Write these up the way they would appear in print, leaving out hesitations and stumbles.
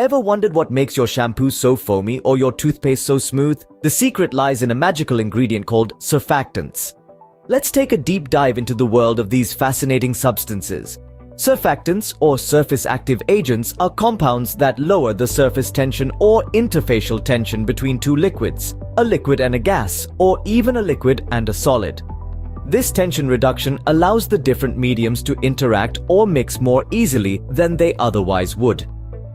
Ever wondered what makes your shampoo so foamy or your toothpaste so smooth? The secret lies in a magical ingredient called surfactants. Let's take a deep dive into the world of these fascinating substances. Surfactants, or surface active agents, are compounds that lower the surface tension or interfacial tension between two liquids, a liquid and a gas, or even a liquid and a solid. This tension reduction allows the different mediums to interact or mix more easily than they otherwise would.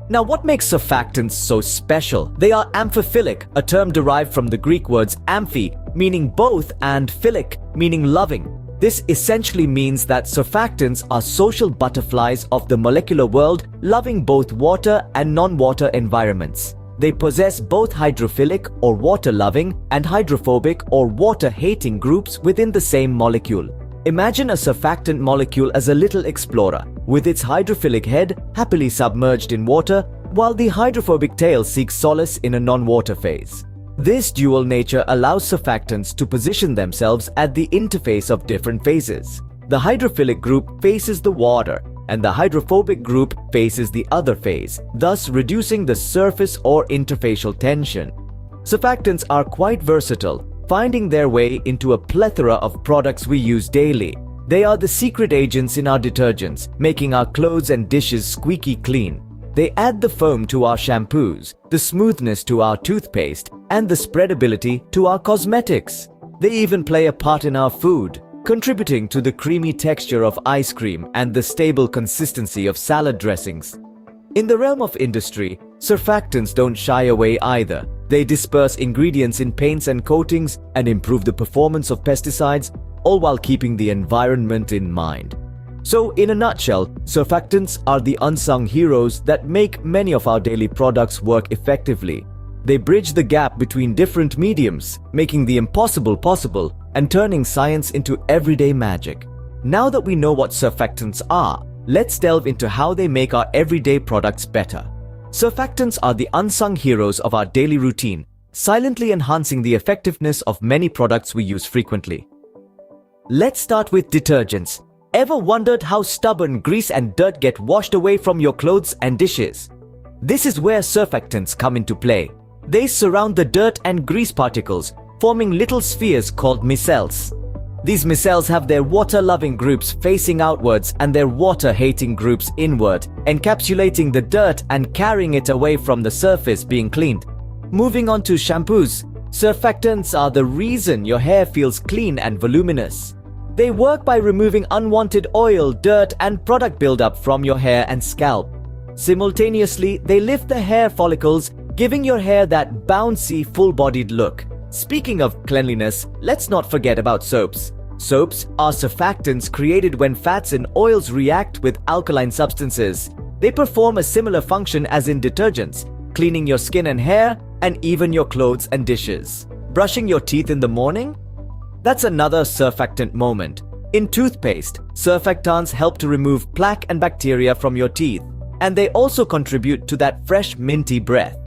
Now, what makes surfactants so special? They are amphiphilic, a term derived from the Greek words amphi, meaning both, and philic, meaning loving. This essentially means that surfactants are social butterflies of the molecular world, loving both water and non-water environments. They possess both hydrophilic or water-loving and hydrophobic or water-hating groups within the same molecule. Imagine a surfactant molecule as a little explorer, with its hydrophilic head happily submerged in water, while the hydrophobic tail seeks solace in a non-water phase. This dual nature allows surfactants to position themselves at the interface of different phases. The hydrophilic group faces the water, and the hydrophobic group faces the other phase, thus reducing the surface or interfacial tension. Surfactants are quite versatile, finding their way into a plethora of products we use daily. They are the secret agents in our detergents, making our clothes and dishes squeaky clean. They add the foam to our shampoos, the smoothness to our toothpaste, and the spreadability to our cosmetics. They even play a part in our food, contributing to the creamy texture of ice cream and the stable consistency of salad dressings. In the realm of industry, surfactants don't shy away either. They disperse ingredients in paints and coatings and improve the performance of pesticides, all while keeping the environment in mind. So, in a nutshell, surfactants are the unsung heroes that make many of our daily products work effectively. They bridge the gap between different mediums, making the impossible possible and turning science into everyday magic. Now that we know what surfactants are, let's delve into how they make our everyday products better. Surfactants are the unsung heroes of our daily routine, silently enhancing the effectiveness of many products we use frequently. Let's start with detergents. Ever wondered how stubborn grease and dirt get washed away from your clothes and dishes? This is where surfactants come into play. They surround the dirt and grease particles, forming little spheres called micelles. These micelles have their water-loving groups facing outwards and their water-hating groups inward, encapsulating the dirt and carrying it away from the surface being cleaned. Moving on to shampoos, surfactants are the reason your hair feels clean and voluminous. They work by removing unwanted oil, dirt, and product buildup from your hair and scalp. Simultaneously, they lift the hair follicles, giving your hair that bouncy, full-bodied look. Speaking of cleanliness, let's not forget about soaps. Soaps are surfactants created when fats and oils react with alkaline substances. They perform a similar function as in detergents, cleaning your skin and hair, and even your clothes and dishes. Brushing your teeth in the morning? That's another surfactant moment. In toothpaste, surfactants help to remove plaque and bacteria from your teeth, and they also contribute to that fresh, minty breath.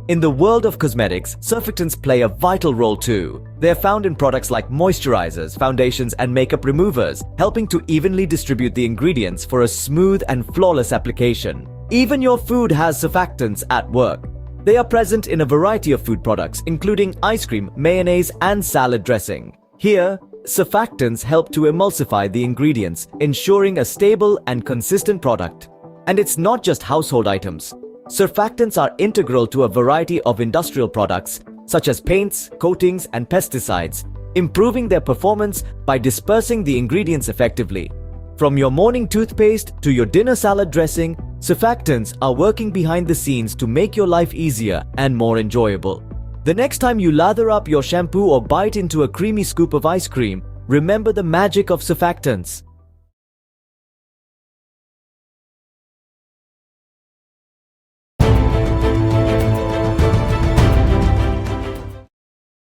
In the world of cosmetics, surfactants play a vital role too. They are found in products like moisturizers, foundations, and makeup removers, helping to evenly distribute the ingredients for a smooth and flawless application. Even your food has surfactants at work. They are present in a variety of food products, including ice cream, mayonnaise, and salad dressing. Here, surfactants help to emulsify the ingredients, ensuring a stable and consistent product. And it's not just household items. Surfactants are integral to a variety of industrial products, such as paints, coatings, and pesticides, improving their performance by dispersing the ingredients effectively. From your morning toothpaste to your dinner salad dressing, surfactants are working behind the scenes to make your life easier and more enjoyable. The next time you lather up your shampoo or bite into a creamy scoop of ice cream, remember the magic of surfactants.